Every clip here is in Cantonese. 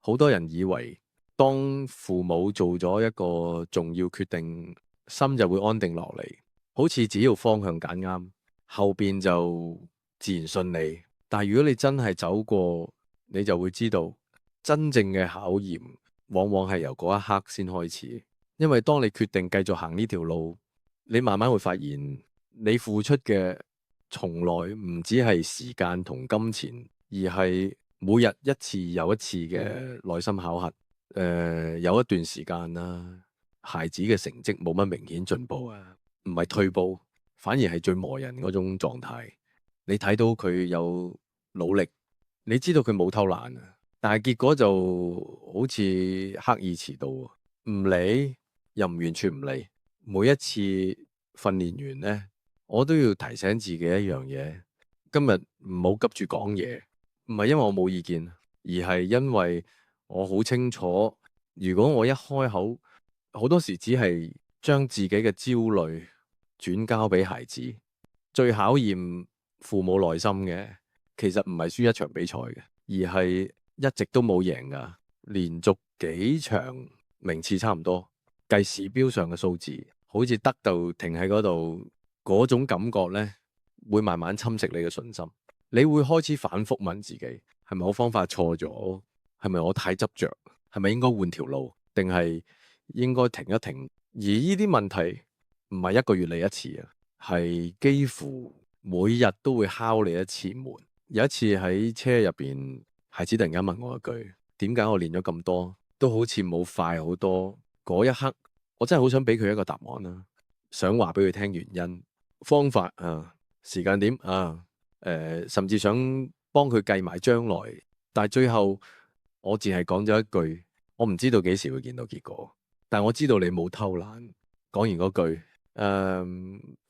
好多人以為當父母做咗一個重要決定，心就會安定落嚟，好似只要方向揀啱，後邊就自然順利。但係如果你真係走過，你就會知道真正嘅考驗往往係由嗰一刻先開始。因為當你決定繼續行呢條路，你慢慢會發現你付出嘅從來唔只係時間同金錢，而係每日一次又一次嘅內心考核。有一段時間啦，孩子嘅成績冇乜明顯進步啊，唔係退步，反而係最磨人嗰種狀態。你睇到佢有努力，你知道佢冇偷懶啊，但係結果就好似刻意遲到，唔理又唔完全唔理。每一次訓練完呢，我都要提醒自己一樣嘢：今日唔好急住講嘢，唔係因為我冇意見，而係因為我好清楚，如果我一開口，好多時只係將自己嘅焦慮轉交俾孩子。最考驗父母內心嘅，其實唔係輸一場比賽嘅，而係一直都冇贏㗎，連續幾場名次差唔多，計時標上嘅數字，好似得到停喺嗰度，嗰種感覺呢，會慢慢侵蝕你嘅信心。你會開始反覆問自己：係咪我方法錯咗？係咪我太執着？係咪應該換條路？定係應該停一停？而呢啲問題唔係一個月嚟一次啊，係幾乎每日都會敲你一次門。有一次喺車入邊，孩子突然間問我一句：點解我練咗咁多，都好似冇快好多？嗰一刻，我真係好想俾佢一個答案啦，想話俾佢聽原因、方法啊、時間點啊，甚至想幫佢計埋將來。但係最後我只係講咗一句：我唔知道幾時會見到結果，但我知道你冇偷懶。講完嗰句，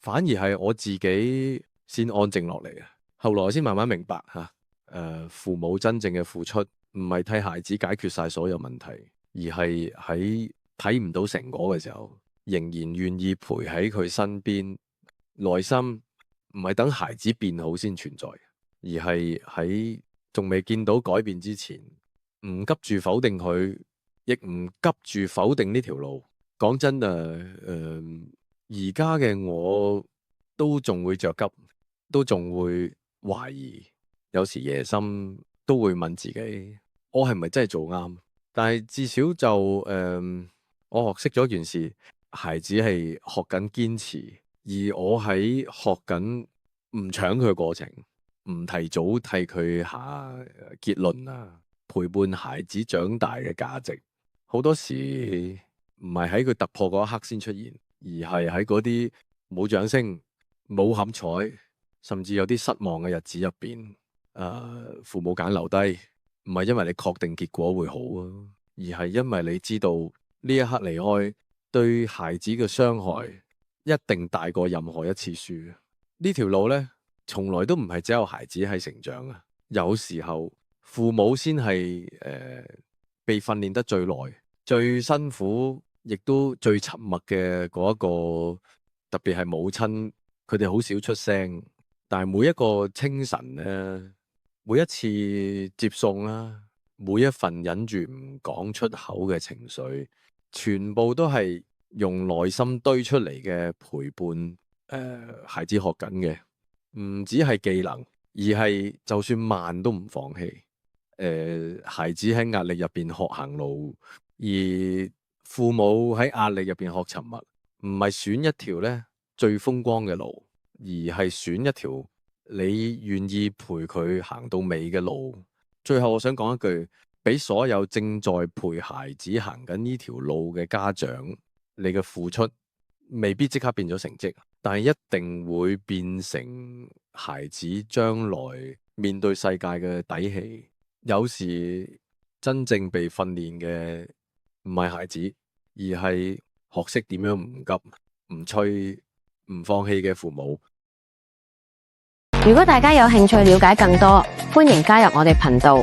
反而係我自己先安靜落嚟啊。後來先慢慢明白吓，父母真正嘅付出唔係替孩子解決晒所有問題，而係喺睇唔到成果嘅時候，仍然願意陪喺佢身邊。內心唔係等孩子變好先存在，而係喺仲未見到改變之前，唔急住否定佢，亦唔急住否定呢條路。講真而家嘅我都仲會着急，都仲會懷疑，有時夜深都會問自己：我係咪真係做啱？但係至少就我學識咗件事，孩子係學緊堅持，而我喺學緊唔搶佢嘅過程，唔提早替佢下結論啊，陪伴孩子長大嘅價值，好多時唔係喺佢突破嗰一刻先出現，而係喺嗰啲冇掌聲、冇冚彩，甚至有啲失望嘅日子入邊。父母揀留低，唔係因為你確定結果會好啊，而係因為你知道呢一刻離開對孩子嘅傷害一定大過任何一次輸。呢條路呢，從來都唔係只有孩子喺成長啊，有時候父母先係被訓練得最耐、最辛苦，亦都最沉默嘅嗰一個。特別係母親，佢哋好少出聲，但係每一個清晨呢，每一次接送啦，每一份忍住唔講出口嘅情緒，全部都係用內心堆出嚟嘅陪伴。孩子學緊嘅唔止係技能，而係就算慢都唔放棄。孩子喺壓力入邊學行路，而父母喺壓力入邊學沉默。唔係選一條咧最風光嘅路，而係選一條你願意陪佢行到尾嘅路。最後我想講一句，俾所有正在陪孩子行緊呢條路嘅家長，你嘅付出未必即刻變咗成績，但係一定會變成孩子將來面對世界嘅底氣。有時真正被訓練嘅唔係孩子，而係學識點樣唔急、唔催、唔放棄嘅父母。如果大家有興趣了解更多，歡迎加入我哋頻道。